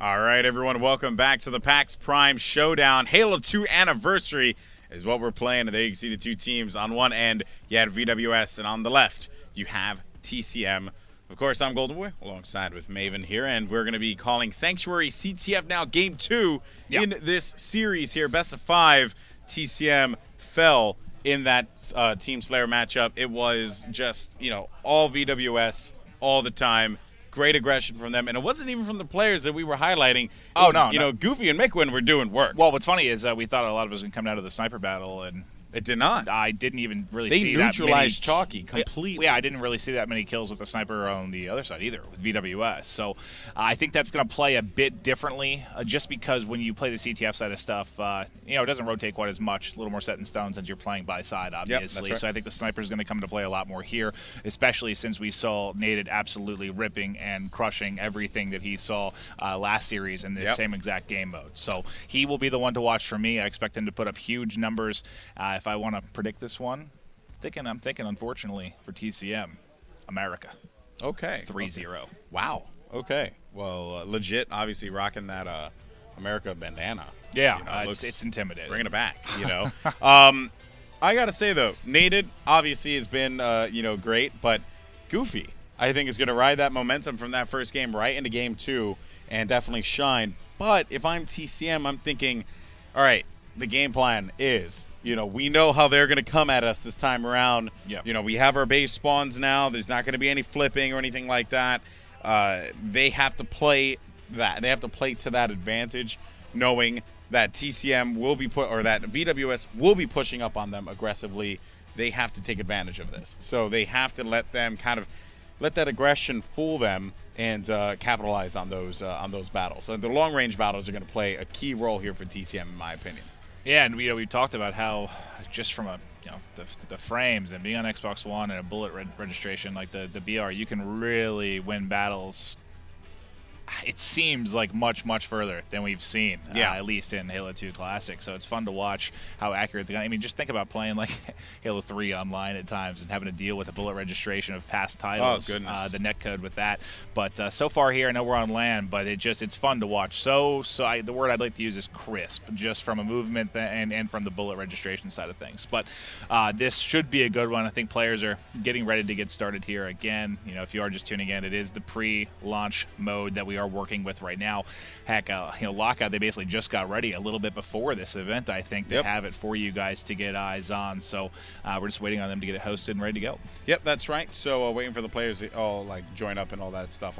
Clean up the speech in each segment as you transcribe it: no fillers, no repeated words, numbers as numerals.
All right, everyone, welcome back to the PAX Prime Showdown. Halo 2 Anniversary is what we're playing. There you can see the two teams. On one end, you had VwS, and on the left, you have TCM. Of course, I'm Golden Boy, alongside with Maven here, and we're going to be calling Sanctuary CTF now Game 2 in this series here. Best of 5, TCM fell in that Team Slayer matchup. It was just, all VwS all the time. Great aggression from them, and it wasn't even from the players that we were highlighting. No. Goofy and Mikwin were doing work. Well, what's funny is we thought a lot of us was going to come down to the sniper battle, and it did not. I didn't even really see that many. They neutralized Chalky completely. Yeah, I didn't really see that many kills with the sniper on the other side either, with VwS. So I think that's going to play a bit differently, just because when you play the CTF side of stuff, it doesn't rotate quite as much. A little more set in stone since you're playing by side, obviously. That's right. So I think the sniper is going to come into play a lot more here, especially since we saw Naded absolutely ripping and crushing everything that he saw last series in this same exact game mode. So he will be the one to watch for me. I expect him to put up huge numbers. If I want to predict this one, I'm thinking, unfortunately, for TCM, America. Okay. 3-0. Okay. Wow. Okay. Well, legit, obviously rocking that America bandana. Yeah, it's intimidating. Bringing it back, I got to say, though, Naded obviously has been, great, but Goofy, I think, is going to ride that momentum from that first game right into Game 2 and definitely shine. But if I'm TCM, I'm thinking, all right, the game plan is, we know how they're going to come at us this time around. Yep. We have our base spawns now. There's not going to be any flipping or anything like that. They have to play that. They have to play to that advantage, knowing that TCM will be that VwS will be pushing up on them aggressively. They have to take advantage of this. So they have to let them let that aggression fool them and capitalize on those battles. So the long-range battles are going to play a key role here for TCM, in my opinion. Yeah, and we talked about how just from the frames and being on Xbox One and a bullet registration like the BR, you can really win battles. It seems like much further than we've seen, at least in Halo 2 Classic. So it's fun to watch how accurate the gun. I mean, just think about playing like Halo 3 online at times and having to deal with a bullet registration of past titles. Oh, goodness. The netcode with that. But so far here, I know we're on land, but it's fun to watch. The word I'd like to use is crisp, just from a movement and from the bullet registration side of things. But this should be a good one. I think players are getting ready to get started here again. If you are just tuning in, it is the pre-launch mode that we are working with right now. Heck, Lockout, they basically just got ready a little bit before this event, I think, to have it for you guys to get eyes on. So we're just waiting on them to get it hosted and ready to go. Yep, that's right. So waiting for the players to all join up and all that stuff,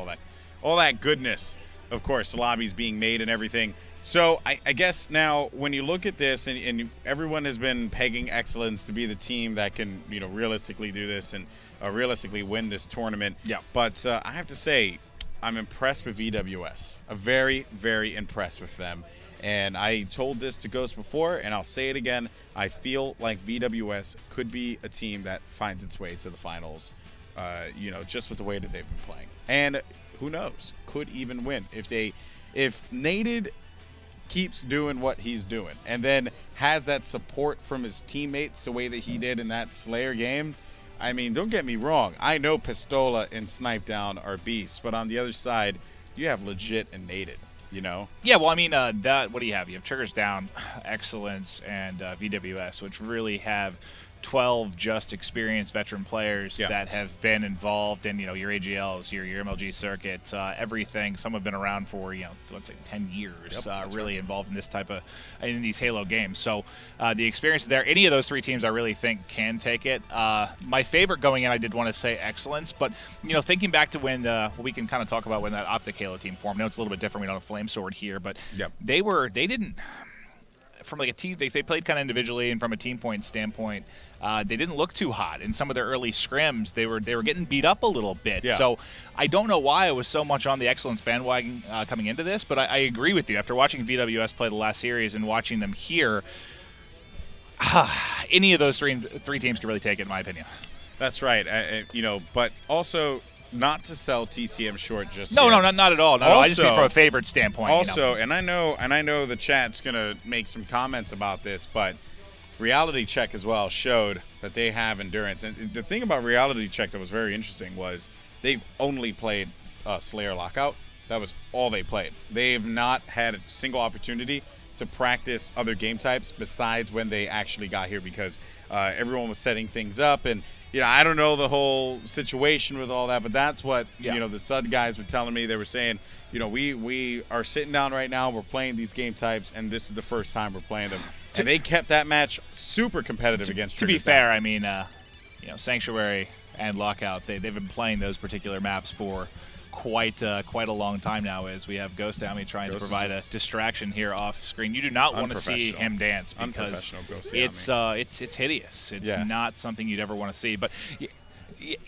all that goodness. Of course, the lobbies being made and everything. So I guess now when you look at this, and everyone has been pegging Excellence to be the team that can realistically do this and realistically win this tournament. Yeah. But I have to say, I'm impressed with VwS. I'm very, very impressed with them. And I told this to Ghost before, and I'll say it again. I feel like VwS could be a team that finds its way to the finals, just with the way that they've been playing. And who knows, could even win. If Naded keeps doing what he's doing and then has that support from his teammates the way that he did in that Slayer game, I mean, don't get me wrong. I know Pistola and Snipe Down are beasts, but on the other side, you have legit and Naded, Yeah, well, I mean, what do you have? You have Triggers Down, Excellence, and VwS, which really have 12 just experienced veteran players that have been involved in, your AGLs, your MLG circuit, everything. Some have been around for, let's say 10 years, really involved in this in these Halo games. So the experience there, any of those three teams I really think can take it. My favorite going in, I did want to say Excellence, but, thinking back to when, we can kind of talk about when that Optic Halo team formed. I know it's a little bit different. We don't have Flame Sword here, but they didn't, from like a team, they played kind of individually, and from a team point standpoint, they didn't look too hot. In some of their early scrims, they were getting beat up a little bit. So I don't know why I was so much on the Excellence bandwagon coming into this, but I agree with you. After watching VwS play the last series and watching them here, any of those three teams can really take it, in my opinion. That's right. But also, not to sell TCM short just no, yet. No, not at all. I just mean from a favorite standpoint. Also, and I know the chat's gonna make some comments about this, but Reality Check as well showed that they have endurance. And the thing about Reality Check that was very interesting was they've only played Slayer Lockout. That was all they played. They have not had a single opportunity to practice other game types besides when they actually got here, because everyone was setting things up. And I don't know the whole situation with all that, but that's what the SUD guys were telling me. They were saying, we are sitting down right now, we're playing these game types, and this is the first time we're playing them. And they kept that match super competitive against To be fair, I mean, Sanctuary and Lockout, they've been playing those particular maps for quite a long time now, as we have Ghost Down trying to provide a distraction here off screen. You do not want to see him dance, because it's hideous. It's not something you'd ever want to see. But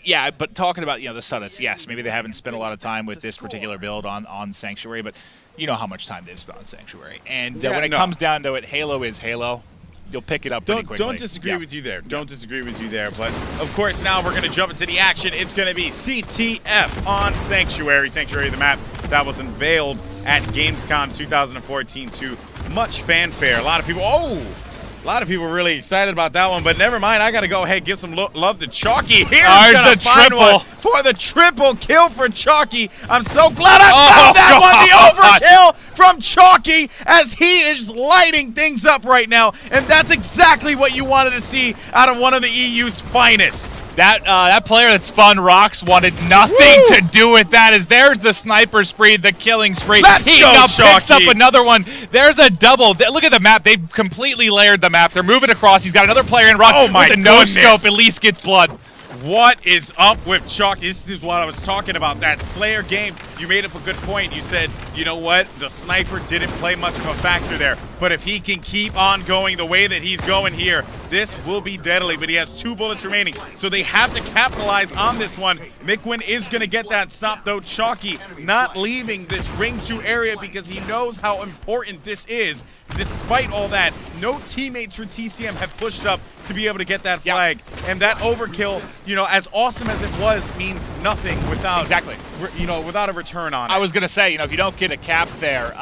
yeah, but talking about the Suddists, yes, maybe they haven't spent a lot of time with this particular build on Sanctuary, but you know how much time they've spent on Sanctuary. And when it comes down to it, Halo is Halo. You'll pick it up pretty quickly. Don't disagree with you there. Don't disagree with you there. But, of course, now we're going to jump into the action. It's going to be CTF on Sanctuary. Sanctuary, the map that was unveiled at Gamescom 2014 to much fanfare. A lot of people were really excited about that one, but never mind. I got to go ahead and give some love to Chalky. Here's going to find one for the triple kill for Chalky. I'm so glad I found that one. The overkill from Chalky, as he is lighting things up right now, and that's exactly what you wanted to see out of one of the EU's finest. That player that spun rocks wanted nothing to do with that. As there's the sniper spree, the killing spree. He now picks up another one. There's a double. Look at the map. They've completely layered the map. They're moving across. He's got another player in rock. Oh my with a no-scope. At least gets blood. What is up with Chalky? This is what I was talking about. That Slayer game, you made up a good point. You said, you know what? The sniper didn't play much of a factor there. But if he can keep on going the way that he's going here, this will be deadly. But he has 2 bullets remaining, so they have to capitalize on this one. Mikwin is going to get that stop, though. Chalky not leaving this Ring 2 area because he knows how important this is. Despite all that, no teammates for TCM have pushed up to be able to get that flag. And that overkill, as awesome as it was, means nothing without without a return on it. I was going to say, if you don't get a cap there,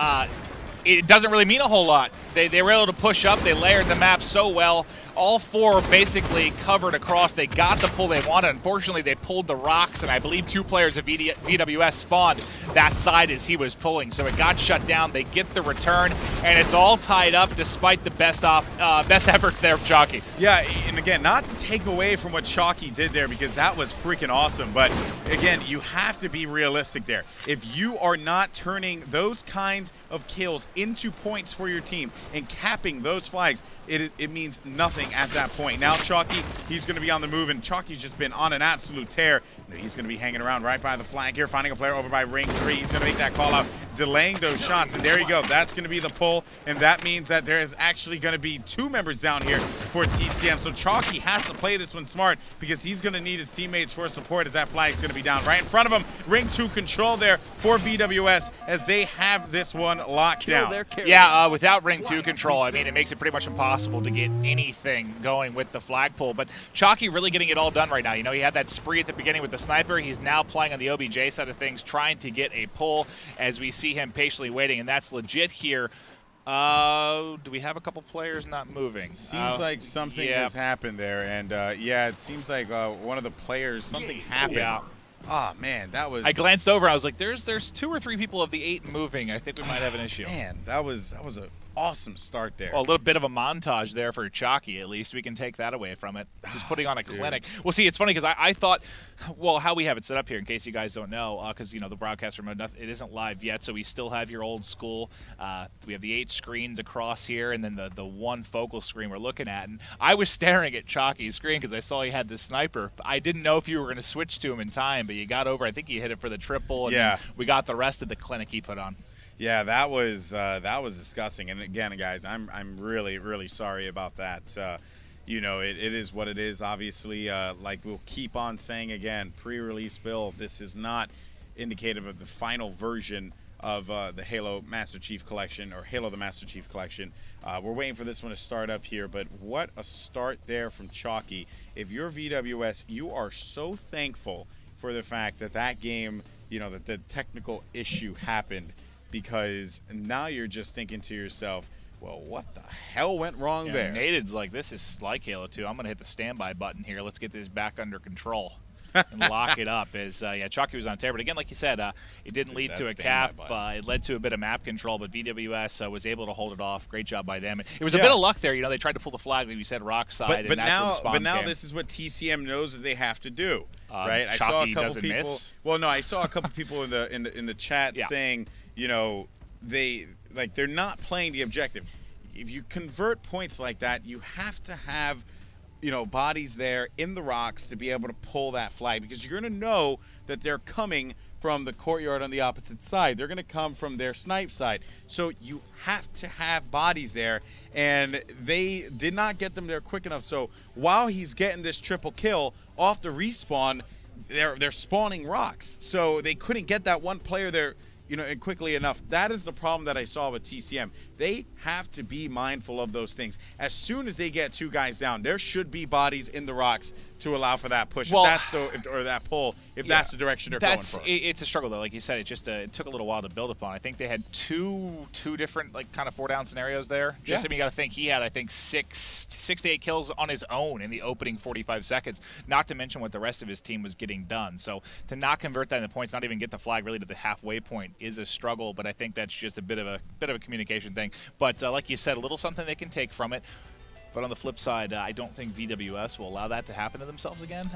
it doesn't really mean a whole lot. They were able to push up. They layered the map so well. All 4 basically covered across. They got the pull they wanted. Unfortunately, they pulled the rocks, and I believe 2 players of VwS spawned that side as he was pulling. So it got shut down. They get the return, and it's all tied up despite the best efforts there of Chalky. Yeah, and again, not to take away from what Chalky did there, because that was freaking awesome. But again, you have to be realistic there. If you are not turning those kinds of kills into points for your team and capping those flags, it means nothing at that point. Now Chalky, he's going to be on the move, and Chalky's just been on an absolute tear. He's going to be hanging around right by the flag here, finding a player over by Ring 3. He's going to make that call out, delaying those shots, and there you go. That's going to be the pull, and that means that there is actually going to be 2 members down here for TCM. So Chalky has to play this one smart, because he's going to need his teammates for support, as that flag is going to be down right in front of him. Ring 2 control there for VwS, as they have this one locked down. Yeah, without Ring 2 control, I mean, it makes it pretty much impossible to get anything going with the flagpole. But Chalky really getting it all done right now. He had that spree at the beginning with the sniper. He's now playing on the OBJ side of things, trying to get a pull, as we see him patiently waiting, and that's legit here. Do we have a couple players not moving? Seems like something has happened there, and it seems like one of the players, something happened. Yeah. Oh man, that was. I glanced over. I was like, "There's 2 or 3 people of the 8 moving. I think we might have an issue." Man, that was a awesome start there. Well, a little bit of a montage there for Chalky, at least. We can take that away from it. He's putting on a clinic. Well, see, it's funny because I thought, well, how we have it set up here, in case you guys don't know, because, the broadcast remote, it isn't live yet, so we still have your old school. We have the 8 screens across here, and then the 1 focal screen we're looking at. And I was staring at Chalky's screen because I saw he had the sniper. I didn't know if you were going to switch to him in time, but you got over. I think he hit it for the triple, and then we got the rest of the clinic he put on. Yeah, that was disgusting. And again, guys, I'm really, really sorry about that. It is what it is. Obviously, like we'll keep on saying again, pre-release build. This is not indicative of the final version of the Halo Master Chief Collection, or Halo the Master Chief Collection. We're waiting for this one to start up here, but what a start there from Chalky. If you're VwS, you are so thankful for the fact that that game, that the technical issue happened, because now you're just thinking to yourself, well, what the hell went wrong there? Naded's like, this is like Halo 2. I'm going to hit the standby button here. Let's get this back under control. and lock it up. As yeah, Chalky was on tear, but again, like you said, it didn't lead to a cap. It led to a bit of map control, but VwS was able to hold it off. Great job by them. It was a bit of luck there. You know, they tried to pull the flag, like we said, rock side, and that's when the spawn came. This is what TCM knows that they have to do, right? I Chalky saw a couple people. Miss. Well, no, I saw a couple people in the chat saying, you know, they're not playing the objective. If you convert points like that, you have to have, you know, bodies there in the rocks to be able to pull that flag, because you're going to know that they're coming from the courtyard on the opposite side. They're going to come from their snipe side. So you have to have bodies there, and they did not get them there quick enough. So while he's getting this triple kill off the respawn, they're spawning rocks. So they couldn't get that one player there, you know, and quickly enough. That is the problem that I saw with TCM. They have to be mindful of those things. As soon as they get 2 guys down, there should be bodies in the rocks to allow for that push, well, or that pull, if that's the direction they're going for. It's a struggle, though. Like you said, it just it took a little while to build upon. I think they had two different, like, kind of 4-down scenarios there. I mean, you got to think he had, I think, 6 to 8 kills on his own in the opening 45 seconds, not to mention what the rest of his team was getting done. So to not convert that into points, not even get the flag really to the halfway point, is a struggle, but I think that's just a bit of a communication thing. But like you said, a little something they can take from it. But on the flip side, I don't think VwS will allow that to happen to themselves again.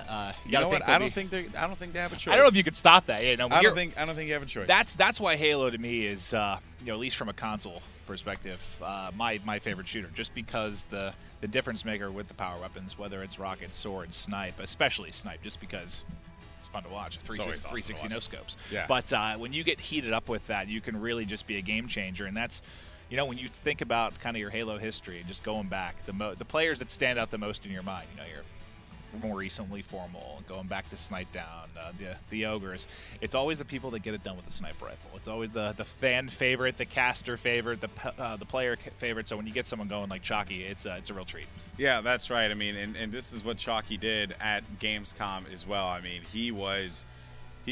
You know what? I don't think they have a choice. I don't know if you could stop that. You know, I don't think you have a choice. That's why Halo to me is, you know, at least from a console perspective, my favorite shooter. Just because the difference maker with the power weapons, whether it's rocket, sword, snipe, especially snipe, just because it's fun to watch. 360 no scopes. Yeah. But when you get heated up with that, you can really just be a game changer, and that's. You know, when you think about kind of your Halo history, just going back, the players that stand out the most in your mind, you know, you're more recently Formal, going back to Snipe Down, the Ogres, it's always the people that get it done with the sniper rifle. It's always the fan favorite, the caster favorite, the player favorite. So when you get someone going like Chalky, it's a real treat. Yeah, that's right. I mean, and this is what Chalky did at Gamescom as well. I mean, he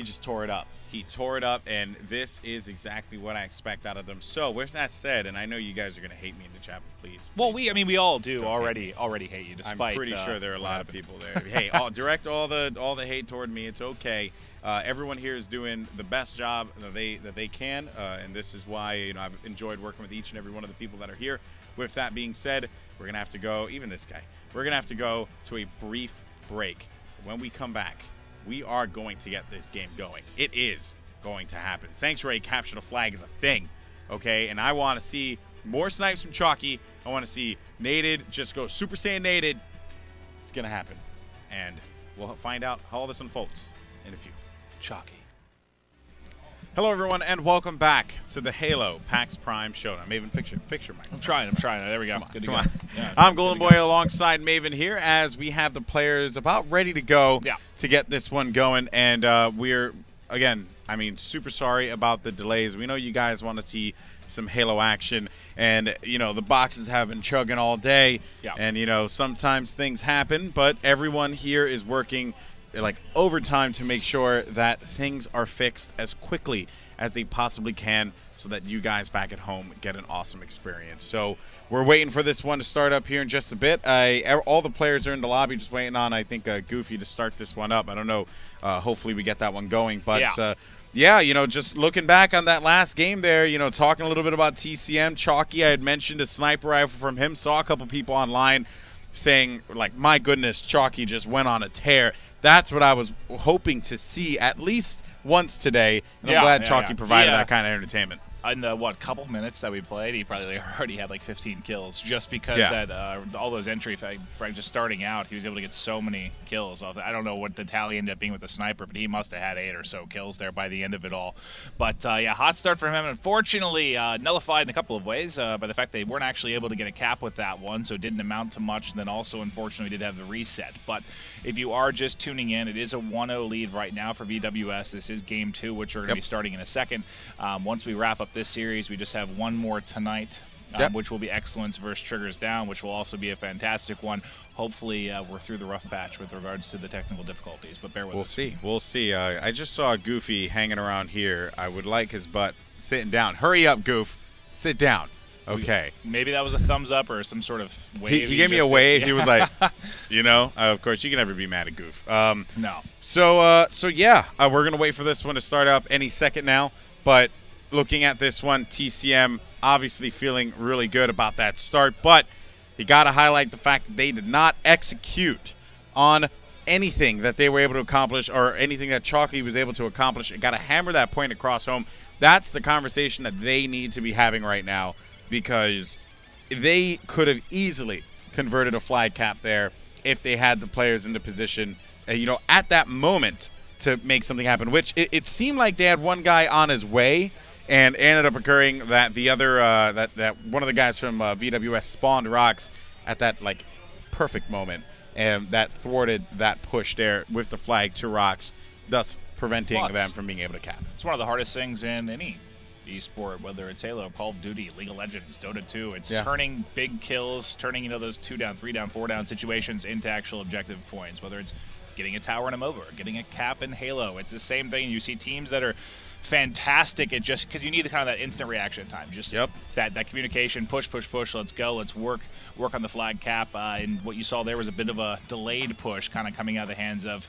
just tore it up. He tore it up, and this is exactly what I expect out of them. So, with that said, and I know you guys are going to hate me in the chat, but please. Well, we all do already hate you, despite. I'm pretty sure there are a lot of people there. Hey, direct all the hate toward me. It's okay. Everyone here is doing the best job that they can, and this is why, you know, I've enjoyed working with each and every one of the people that are here. With that being said, we're going to have to go. Even this guy, we're going to have to go to a brief break. When we come back, we are going to get this game going. It is going to happen. Sanctuary capture the flag is a thing, okay? And I want to see more snipes from Chalky. I want to see Naded just go Super Saiyan Naded. It's going to happen. And we'll find out how all this unfolds in a few. Chalky. Hello, everyone, and welcome back to the Halo PAX Prime Showdown. Maven, fix your mic. I'm trying. There we go. Good to go. Yeah, I'm Golden Boy alongside Maven here as we have the players about ready to go to get this one going. And we're, again, I mean, super sorry about the delays. We know you guys want to see some Halo action. And, you know, the boxes have been chugging all day. Yeah. And, you know, sometimes things happen, but everyone here is working like overtime to make sure that things are fixed as quickly as they possibly can so that you guys back at home get an awesome experience. So we're waiting for this one to start up here in just a bit. All the players are in the lobby just waiting on, I think, Goofy to start this one up. I don't know. Hopefully we get that one going. But, yeah, you know, just looking back on that last game there, you know, talking a little bit about TCM. Chalky, I had mentioned a sniper rifle from him. Saw a couple people online saying, like, my goodness, Chalky just went on a tear. That's what I was hoping to see at least once today. And I'm glad Chalky provided that kind of entertainment. In the, couple minutes that we played, he probably already had like 15 kills just because that all those entry, just starting out, he was able to get so many kills. I don't know what the tally ended up being with the sniper, but he must have had 8 or so kills there by the end of it all. But, yeah, hot start for him. Unfortunately, nullified in a couple of ways by the fact they weren't actually able to get a cap with that one, so it didn't amount to much. And then also, unfortunately, did have the reset. But if you are just tuning in, it is a 1-0 lead right now for VwS. This is Game 2, which we're going to be starting in a second. Once we wrap up this series, we just have one more tonight, which will be Excellence versus Triggers Down, which will also be a fantastic one. Hopefully, we're through the rough patch with regards to the technical difficulties, but bear with us. We'll see. I just saw Goofy hanging around here. I would like his butt sitting down. Hurry up, Goof. Sit down. Okay. Maybe that was a thumbs up or some sort of wave. He gave me a wave. He was like, you know, of course, you can never be mad at Goof. No. So yeah, we're going to wait for this one to start up any second now. But looking at this one, TCM obviously feeling really good about that start. But you got to highlight the fact that they did not execute on anything that they were able to accomplish or anything that Chalky was able to accomplish. You got to hammer that point across home. That's the conversation that they need to be having right now, because they could have easily converted a flag cap there if they had the players in the position, you know, at that moment to make something happen, which it seemed like they had one guy on his way, and ended up occurring that the other, that one of the guys from VwS spawned rocks at that, like, perfect moment, and that thwarted that push there with the flag to rocks, thus preventing them from being able to cap. It's one of the hardest things in any esport, whether it's Halo, Call of Duty, League of Legends, Dota 2. It's turning big kills, turning, you know, those 2 down, 3 down, 4 down situations into actual objective points, whether it's getting a tower in a MOBA or getting a cap in Halo. It's the same thing. You see teams that are fantastic at just because you need the kind of that instant reaction time. Just that communication, push, let's go, let's work on the flag cap. And what you saw there was a bit of a delayed push kind of coming out of the hands of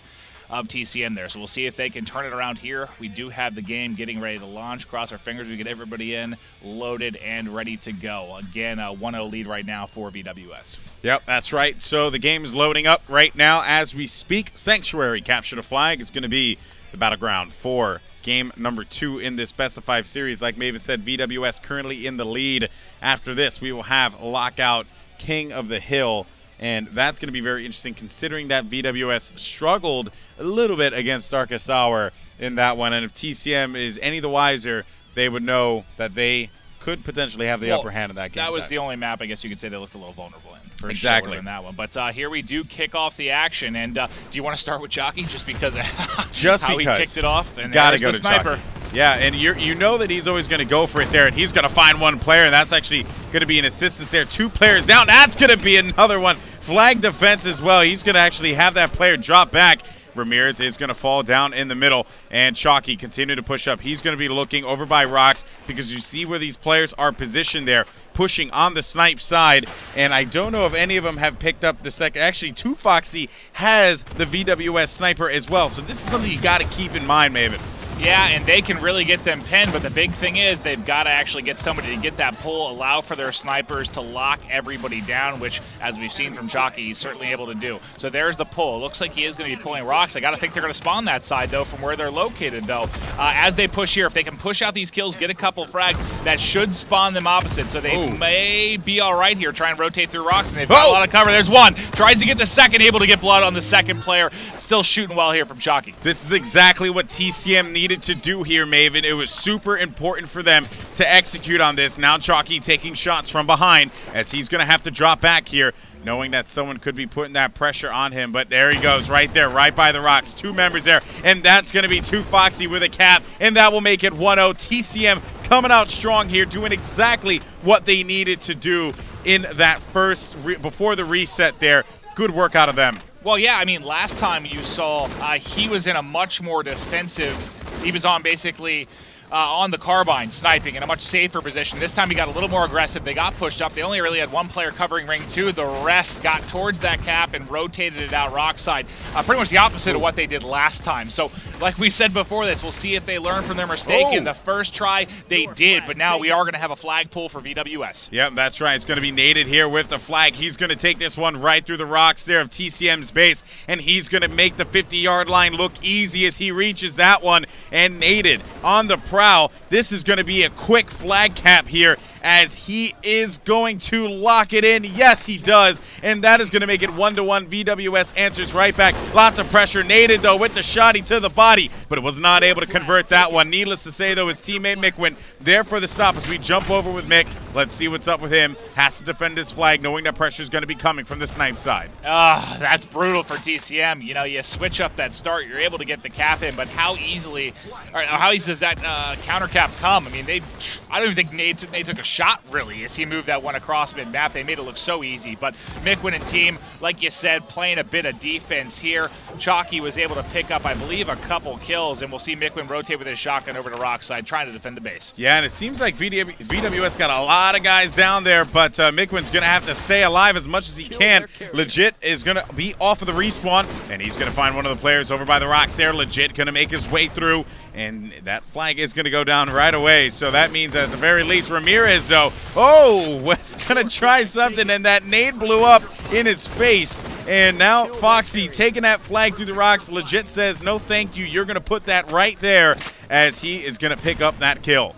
TCM there. So we'll see if they can turn it around here. We do have the game getting ready to launch. Cross our fingers. We get everybody in, loaded, and ready to go. Again, a 1-0 lead right now for VwS. Yep, that's right. So the game is loading up right now as we speak. Sanctuary capture the flag is going to be the battleground for game number 2 in this Best of 5 series. Like Maven said, VwS currently in the lead. After this, we will have Lockout, King of the Hill. And that's going to be very interesting, considering that VwS struggled a little bit against Darkest Hour in that one. And if TCM is any the wiser, they would know that they could potentially have the upper hand in that game. That was the only map, I guess you could say, they looked a little vulnerable in. For exactly. sure in that one. But here we do kick off the action. And do you want to start with Jockey just because of how he kicked it off? And gotta go to sniper. Jockey. Yeah, and you know that he's always going to go for it there, and he's going to find one player, and that's actually going to be an assistance there. 2 players down. That's going to be another one. Flag defense as well. He's going to actually have that player drop back. Ramirez is going to fall down in the middle, and Chalky continue to push up. He's going to be looking over by rocks because you see where these players are positioned there, pushing on the snipe side, and I don't know if any of them have picked up the second. Actually, 2Foxy has the VwS sniper as well, so this is something you got to keep in mind, Maven. Yeah, and they can really get them pinned, but the big thing is they've got to actually get somebody to get that pull, allow for their snipers to lock everybody down, which, as we've seen from Chalky, he's certainly able to do. So there's the pull. It looks like he is going to be pulling rocks. I got to think they're going to spawn that side, though, from where they're located, though. As they push here, if they can push out these kills, get a couple frags, that should spawn them opposite. So they may be all right here, try and rotate through rocks, and they've got a lot of cover. There's one. Tries to get the second, able to get blood on the second player. Still shooting well here from Chalky. This is exactly what TCM needed to do here, Maven. It was super important for them to execute on this. Now Chalky taking shots from behind as he's going to have to drop back here, knowing that someone could be putting that pressure on him. But there he goes, right there, right by the rocks. 2 members there, and that's going to be 2Foxy with a cap, and that will make it 1-0. TCM coming out strong here, doing exactly what they needed to do in that first, before the reset there. Good work out of them. Well, yeah, I mean, last time you saw he was in a much more defensive, he was on basically on the carbine, sniping in a much safer position. This time he got a little more aggressive. They got pushed up. They only really had 1 player covering ring 2. The rest got towards that cap and rotated it out rock side. Pretty much the opposite of what they did last time. So, like we said before this, we'll see if they learn from their mistake. In the first try, they did, but now we are going to have a flag pull for VwS. Yep, that's right. It's going to be naded here with the flag. He's going to take this one right through the rocks there of TCM's base, and he's going to make the 50-yard line look easy as he reaches that one and naded on the prowl. This is going to be a quick flag cap here as he is going to lock it in. Yes, he does, and that is going to make it 1-1. VwS answers right back. Lots of pressure. Naded, though, with the shotty to the body, but it was not able to convert that one. Needless to say, though, his teammate Mick went there for the stop as we jump over with Mick. Let's see what's up with him. Has to defend his flag, knowing that pressure is going to be coming from the snipe side. That's brutal for TCM. You know, you switch up that start, you're able to get the cap in, but how easily, or how easy does that counter cap come? I mean, I don't even think Nate took a shot, really, as he moved that one across mid-map. They made it look so easy, but Mikwin and team, like you said, playing a bit of defense here. Chalky was able to pick up, I believe, a couple kills, and we'll see Mikwin rotate with his shotgun over to Rockside, trying to defend the base. Yeah, and it seems like VwS got a lot of guys down there, but Mikwin's going to have to stay alive as much as he can. Legit is going to be off of the respawn, and he's going to find one of the players over by the rocks there. Legit going to make his way through, and that flag is going to go down right away. So that means at the very least, Ramirez, though, was going to try something, and that nade blew up in his face. And now Foxy taking that flag through the rocks. Legit says, no thank you, you're going to put that right there, as he is going to pick up that kill.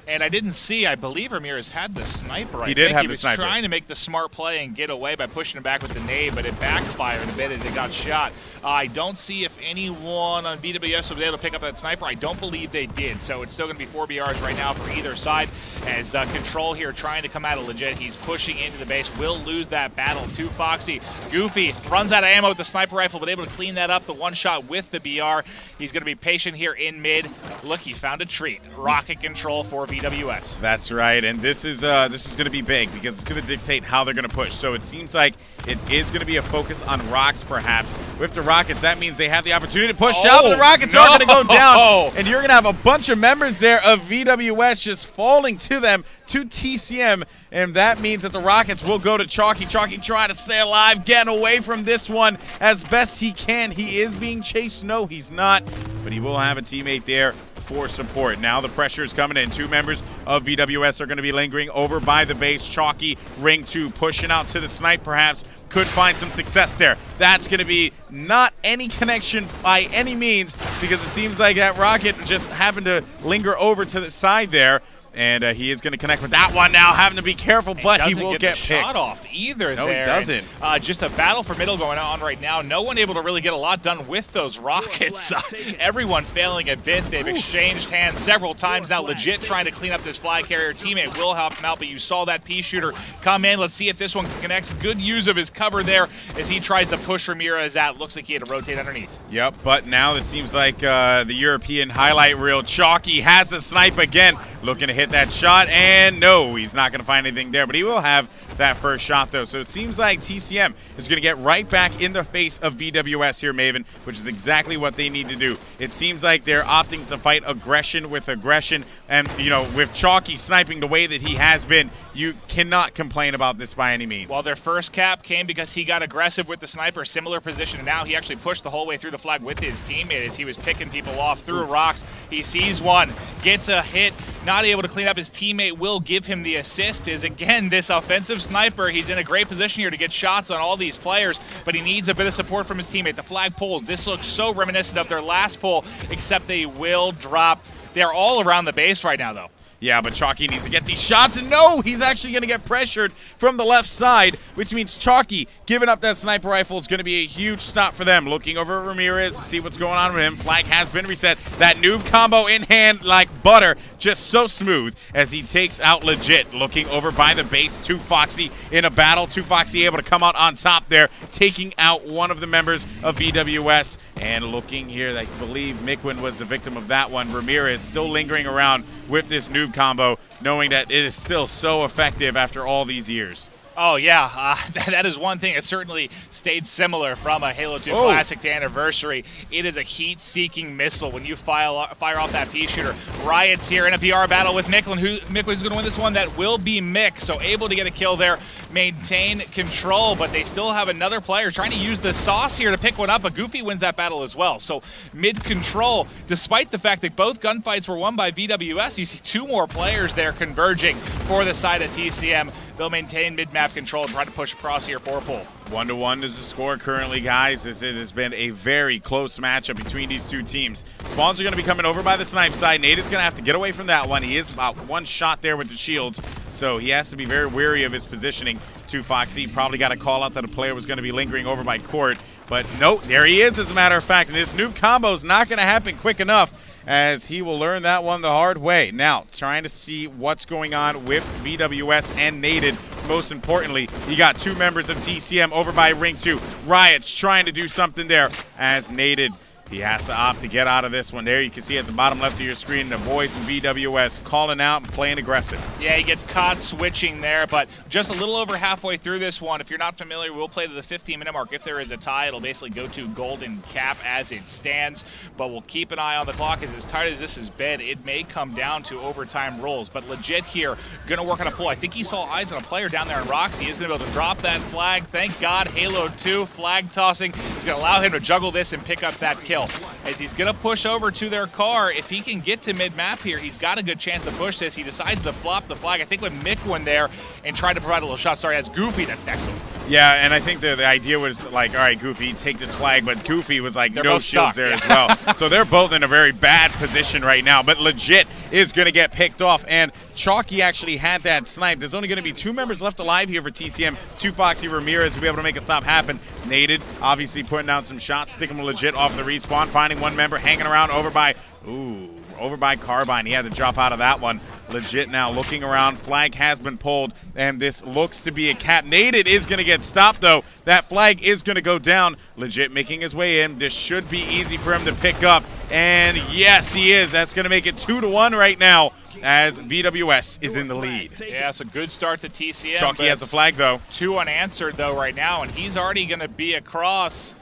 And I didn't see, I believe Ramirez had the sniper. He did have the sniper. He was trying to make the smart play and get away by pushing him back with the nade, but it backfired a bit as it got shot. I don't see if anyone on VwS was able to pick up that sniper. I don't believe they did, so it's still going to be 4 BRs right now for either side. As Control here trying to come out of Legit. He's pushing into the base. Will lose that battle to Foxy. Goofy runs out of ammo with the sniper rifle, but able to clean that up. The one shot with the BR. He's going to be patient here in mid. Look, he found a treat. Rocket Control for VwS. That's right, and this is going to be big because it's going to dictate how they're going to push. So it seems like it is going to be a focus on rocks, perhaps. With the Rockets, that means they have the opportunity to push out, but the Rockets are going to go down, and you're going to have a bunch of members there of VwS just falling to them, to TCM, and that means that the Rockets will go to Chalky. Chalky trying to stay alive, getting away from this one as best he can. He is being chased. No, he's not, but he will have a teammate there for support. Now the pressure is coming in. 2 members of VwS are going to be lingering over by the base. Chalky, ring 2, pushing out to the snipe perhaps. Could find some success there. That's going to be not any connection by any means because it seems like that rocket just happened to linger over to the side there. And he is going to connect with that one now, having to be careful, but he will get picked. Shot off either no, there. He doesn't. And, just a battle for middle going on right now. No one able to really get a lot done with those rockets. Everyone failing a bit. They've exchanged hands several times now. Legit trying to clean up this flag carrier. Teammate will help him out, but you saw that pea shooter come in. Let's see if this one connects. Good use of his cover there as he tries to push Ramirez out. Looks like he had to rotate underneath. Yep, but now it seems like the European highlight reel. Chalky has the snipe again, looking to hit that shot, and no, he's not going to find anything there, but he will have that first shot, though. So it seems like TCM is going to get right back in the face of VwS here, Maven, which is exactly what they need to do. It seems like they're opting to fight aggression with aggression, and, you know, with Chalky sniping the way that he has been, you cannot complain about this by any means. Well, their first cap came because he got aggressive with the sniper, similar position, and now he actually pushed the whole way through the flag with his teammate as he was picking people off through rocks. He sees one, gets a hit, not able to clean up. His teammate will give him the assist. Is again this offensive sniper. He's in a great position here to get shots on all these players, but he needs a bit of support from his teammate. The flag pulls. This looks so reminiscent of their last pull, except they will drop. They're all around the base right now, though. Yeah, but Chalky needs to get these shots, and no, he's actually going to get pressured from the left side, which means Chalky giving up that sniper rifle is going to be a huge stop for them. Looking over at Ramirez to see what's going on with him. Flag has been reset. That noob combo in hand like butter, just so smooth as he takes out Legit. Looking over by the base to Foxy in a battle. To Foxy able to come out on top there, taking out one of the members of VwS. And looking here, I believe Mikwin was the victim of that one. Ramirez still lingering around with this noob combo, knowing that it is still so effective after all these years. Oh, yeah, that is one thing that certainly stayed similar from a Halo 2 Classic to Anniversary. It is a heat-seeking missile when you fire off that pea shooter. Riot's here in a PR battle with Mikwin. Miklin's going to win this one. That will be Mick, so able to get a kill there, maintain control, but they still have another player trying to use the sauce here to pick one up, but Goofy wins that battle as well. So mid-control, despite the fact that both gunfights were won by VwS, you see 2 more players there converging for the side of TCM. They'll maintain mid-map control and try to push across here for a pull. 1-1 is the score currently, guys, as it has been a very close matchup between these 2 teams. Spawns are going to be coming over by the snipe side. Nate is going to have to get away from that one. He is about 1 shot there with the shields, so he has to be very wary of his positioning to Foxy. Probably got a call out that a player was going to be lingering over by court, but nope, there he is, as a matter of fact. And this noob combo is not going to happen quick enough, as he will learn that one the hard way. Now, trying to see what's going on with VwS and Naded. Most importantly, you got 2 members of TCM over by Ring 2. Riot's trying to do something there, as Naded He has to opt to get out of this one. There you can see at the bottom left of your screen, the boys in VwS calling out and playing aggressive. Yeah, he gets caught switching there, but just a little over halfway through this one. If you're not familiar, we'll play to the 15-minute mark. If there is a tie, it'll basically go to golden cap as it stands, but we'll keep an eye on the clock. As tight as this has been, it may come down to overtime rules, but legit here, going to work on a pull. I think he saw eyes on a player down there in Roxy. He's going to be able to drop that flag. Thank God, Halo 2 flag tossing is going to allow him to juggle this and pick up that kill. As he's going to push over to their car, if he can get to mid-map here, he's got a good chance to push this. He decides to flop the flag, I think with Mikwin there, and try to provide a little shot. Sorry, that's Goofy that's next to him. Yeah, and I think the idea was like, all right, Goofy, take this flag, but Goofy was like, They're no both shields stuck, there yeah. as well. So they're both in a very bad position right now, but legit is going to get picked off, and Chalky actually had that snipe. There's only going to be 2 members left alive here for TCM. 2 Foxy Ramirez to be able to make a stop happen. Naded, obviously putting out some shots, sticking legit off the respawn, finding 1 member hanging around over by Carbine. He had to drop out of that one. Legit now looking around. Flag has been pulled, and this looks to be a cap. Naded is going to get stopped, though. That flag is going to go down. Legit making his way in. This should be easy for him to pick up, and yes, he is. That's going to make it 2-1 right now as VwS is in the lead. Yeah, it's a good start to TCM. Chalky has the flag, though. 2 unanswered, though, right now, and he's already going to be across.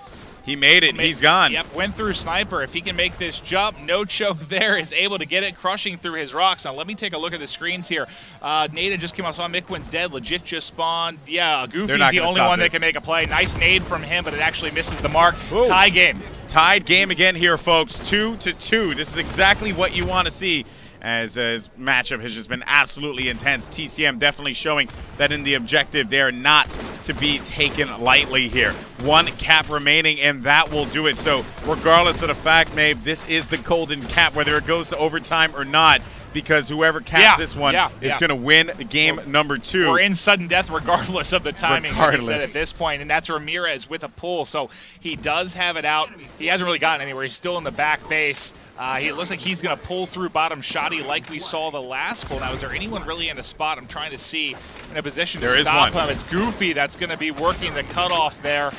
He made it. He's gone. Yep, went through Sniper. If he can make this jump, no choke there, is able to get it, crushing through his rocks. Now, let me take a look at the screens here. Nada just came out. Saw Mikwin's dead. Legit just spawned. Yeah, Goofy's the only one that can make a play. Nice nade from him, but it actually misses the mark. Ooh. Tie game. Tied game again here, folks. 2-2. This is exactly what you want to see, as his matchup has just been absolutely intense. TCM definitely showing that in the objective they're not to be taken lightly here. 1 cap remaining, and that will do it. So regardless of the fact, Maeve, this is the golden cap, whether it goes to overtime or not, because whoever caps this one is going to win game number 2. We're in sudden death regardless of the timing, like I said, Regardless. at this point, and that's Ramirez with a pull, so he does have it out. He hasn't really gotten anywhere. He's still in the back base. He looks like he's going to pull through bottom shoddy like we saw the last pull. Now, is there anyone really in a spot? I'm trying to see in a position to stop him. It's Goofy that's going to be working the cutoff there.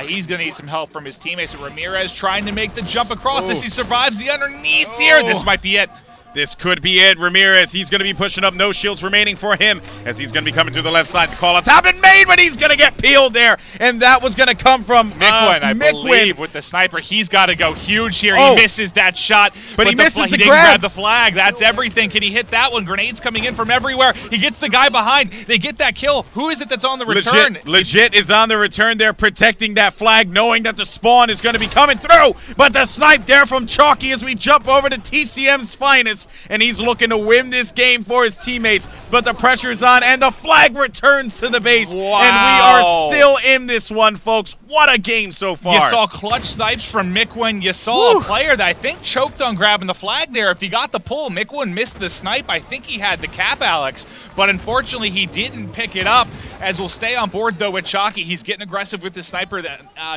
He's going to need some help from his teammates. Ramirez trying to make the jump across as he survives the underneath here. This might be it. This could be it. Ramirez, he's going to be pushing up. No shields remaining for him as he's going to be coming through the left side. The call-out's been made, but he's going to get peeled there. And that was going to come from Mikwin, I believe, with the sniper. He's got to go huge here. He misses that shot. But he misses the grab. He didn't grab the flag. That's everything. Can he hit that one? Grenades coming in from everywhere. He gets the guy behind. They get that kill. Who is it that's on the return? Legit is on the return there, protecting that flag, knowing that the spawn is going to be coming through. But the snipe there from Chalky as we jump over to TCM's finest. And he's looking to win this game for his teammates, but the pressure's on, and the flag returns to the base. Wow. And we are still in this one, folks. What a game so far. You saw clutch snipes from Mikwin. You saw a player that I think choked on grabbing the flag there. If he got the pull, Mikwin missed the snipe. I think he had the cap, Alex, but unfortunately he didn't pick it up. As we'll stay on board, though, with Chalky. He's getting aggressive with the sniper.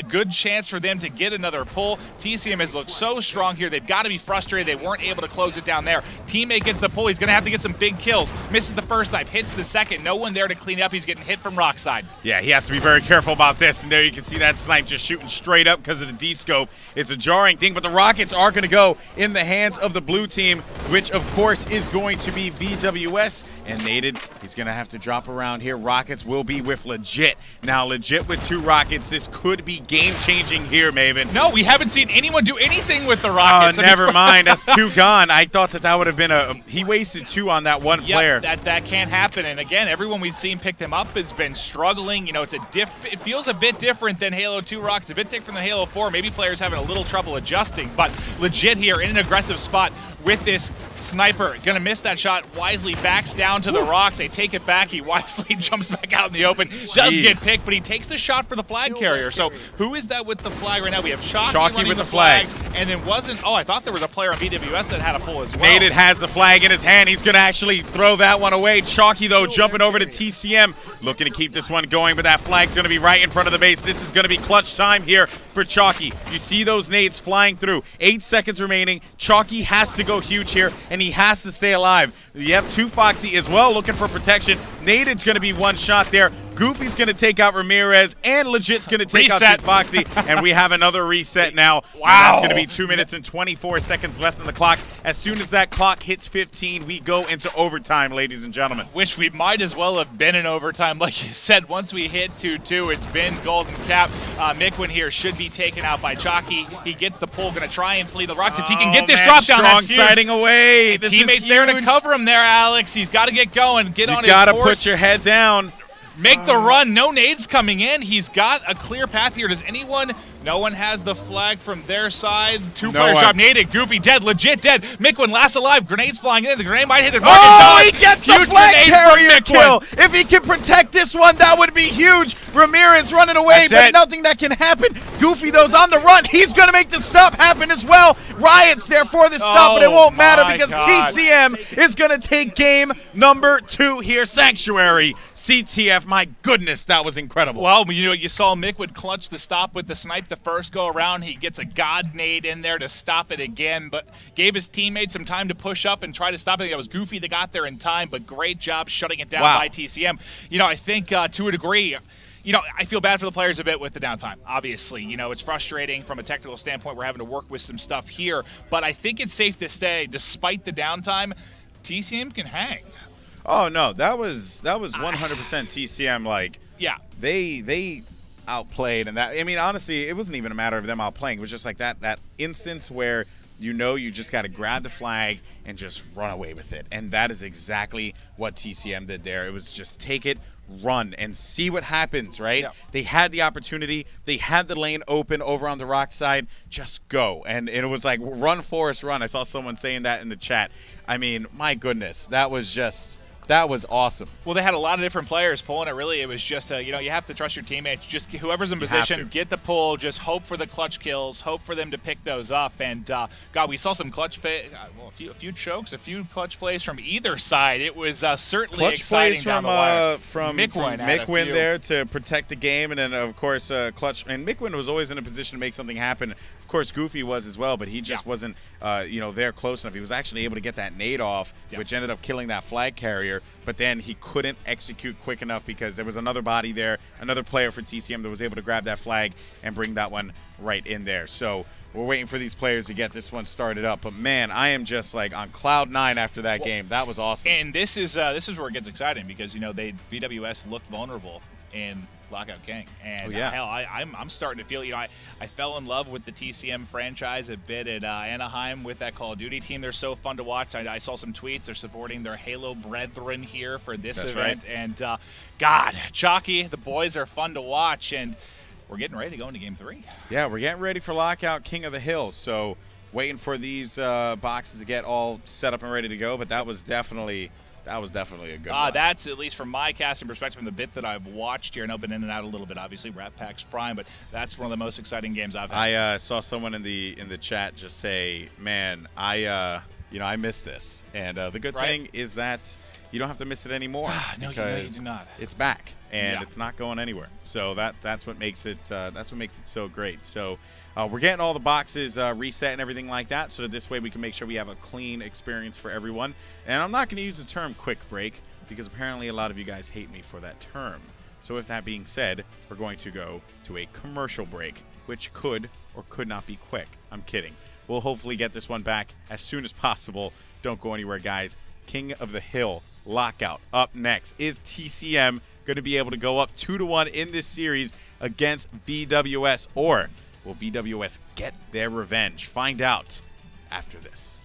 Good chance for them to get another pull. TCM has looked so strong here. They've got to be frustrated. They weren't able to close it down there. Teammate gets the pull. He's going to have to get some big kills. Misses the first snipe, hits the second. No one there to clean up. He's getting hit from rock side. Yeah, he has to be very careful about this. And there you can see that snipe just shooting straight up because of the D-scope. It's a jarring thing, but the rockets are going to go in the hands of the blue team, which, of course, is going to be VwS. And Naded, he's going to have to drop around here. Rockets will be with Legit. Now, Legit with 2 rockets. This could be game-changing here, Maven. No, we haven't seen anyone do anything with the rockets. Never mind. That's 2 gone. I thought that would have been he wasted 2 on that one player. That can't happen. And again, everyone we've seen pick them up has been struggling. You know, it feels a bit different than Halo 2 rockets, a bit different than Halo 4. Maybe players having a little trouble adjusting, but Legit here in an aggressive spot with this sniper. Gonna miss that shot. Wisely backs down to the rocks. They take it back. He wisely jumps back out in the open. Does get picked, but he takes the shot for the flag carrier. So who is that with the flag right now? We have Chalky with the flag. And then I thought there was a player on VwS that had a pull as well. Naded has the flag in his hand. He's going to actually throw that one away. Chalky, though, jumping over to TCM. Looking to keep this one going, but that flag's going to be right in front of the base. This is going to be clutch time here for Chalky. You see those nades flying through. 8 seconds remaining. Chalky has to go huge here, and he has to stay alive. You have 2 Foxy as well looking for protection. Naded's going to be one shot there. Goofy's going to take out Ramirez, and Legit's going to take out Foxy, and we have another reset now. Wow. That's going to be 2 minutes and 24 seconds left on the clock. As soon as that clock hits 15, we go into overtime, ladies and gentlemen. Which we might as well have been in overtime. Like you said, once we hit 2-2, it's been golden cap. Mikwin here should be taken out by Chalky. He gets the pull, going to try and flee the rocks. If he can get this drop down, that's huge. Siding away. This teammates there to cover him there, Alex. He's got to get going. Get on his horse. You got to put your head down. Make the run. No nades coming in. He's got a clear path here. Does anyone? No one has the flag from their side. Two players drop. Naded. Goofy dead. Legit dead. Mikwin last alive. Grenades flying in. The grenade might hit the target. Oh, he gets the flag carrier kill. If he can protect this one, that would be huge. Ramirez running away, but nothing that can happen. Goofy, though's on the run. He's going to make the stop happen as well. Riot's there for the stop, but it won't matter because TCM is going to take game number 2 here. Sanctuary. CTF, my goodness, that was incredible. Well, you know, you saw Mikwin clutch the stop with the snipe the first go around. He gets a god nade in there to stop it again, but gave his teammates some time to push up and try to stop it. It was Goofy that got there in time, but great job shutting it down by TCM. You know, I think to a degree, you know, I feel bad for the players a bit with the downtime. Obviously, you know, it's frustrating from a technical standpoint. We're having to work with some stuff here, but I think it's safe to say, despite the downtime, TCM can hang. Oh no, that was 100% TCM. Like, yeah, they outplayed, and that, I mean, honestly, it wasn't even a matter of them outplaying. It was just like that instance where you know you just got to grab the flag and just run away with it, and that is exactly what TCM did there. It was just take it, run, and see what happens. Right? Yeah. They had the opportunity. They had the lane open over on the rock side. Just go, and it was like run, Forrest, run. I saw someone saying that in the chat. I mean, my goodness, that was just. That was awesome. Well, they had a lot of different players pulling it. Really, it was just, you know, you have to trust your teammates. Just whoever's in position, get the pull. Just hope for the clutch kills. Hope for them to pick those up. And, God, we saw some clutch play, well, a few chokes, a few clutch plays from either side. It was certainly clutch exciting plays down the wire. From Mikwin there to protect the game. And then, of course, clutch. And Mikwin was always in a position to make something happen. Of course, Goofy was as well, but he just wasn't, you know, there close enough. He was actually able to get that nade off, which ended up killing that flag carrier. But then he couldn't execute quick enough because there was another body there, another player for TCM that was able to grab that flag and bring that one right in there. So we're waiting for these players to get this one started up. But, man, I am just, like, on cloud 9 after that game. That was awesome. And this is where it gets exciting because, you know, VwS looked vulnerable in Lockout King, and hell, I'm starting to feel, you know, I fell in love with the TCM franchise a bit at Anaheim with that Call of Duty team. They're so fun to watch. I saw some tweets. They're supporting their Halo brethren here for this event, and God, Chalky, the boys are fun to watch, and we're getting ready to go into Game 3. Yeah, we're getting ready for Lockout King of the Hill, so waiting for these boxes to get all set up and ready to go, but that was definitely a good one. That's, at least from my casting perspective, from the bit that I've watched here, and I've been in and out a little bit, obviously, PAX Prime, but that's one of the most exciting games I've had. I saw someone in the chat just say, man, you know, I miss this. And the good thing is that you don't have to miss it anymore. No, you do not. It's back, and it's not going anywhere. So that's what makes it so great. So we're getting all the boxes reset and everything like that, so that this way we can make sure we have a clean experience for everyone. And I'm not going to use the term quick break because apparently a lot of you guys hate me for that term. So with that being said, we're going to go to a commercial break, which could or could not be quick. I'm kidding. We'll hopefully get this one back as soon as possible. Don't go anywhere, guys. King of the Hill Lockout up next. Is TCM going to be able to go up 2-1 in this series against VwS, or will VwS get their revenge? Find out after this.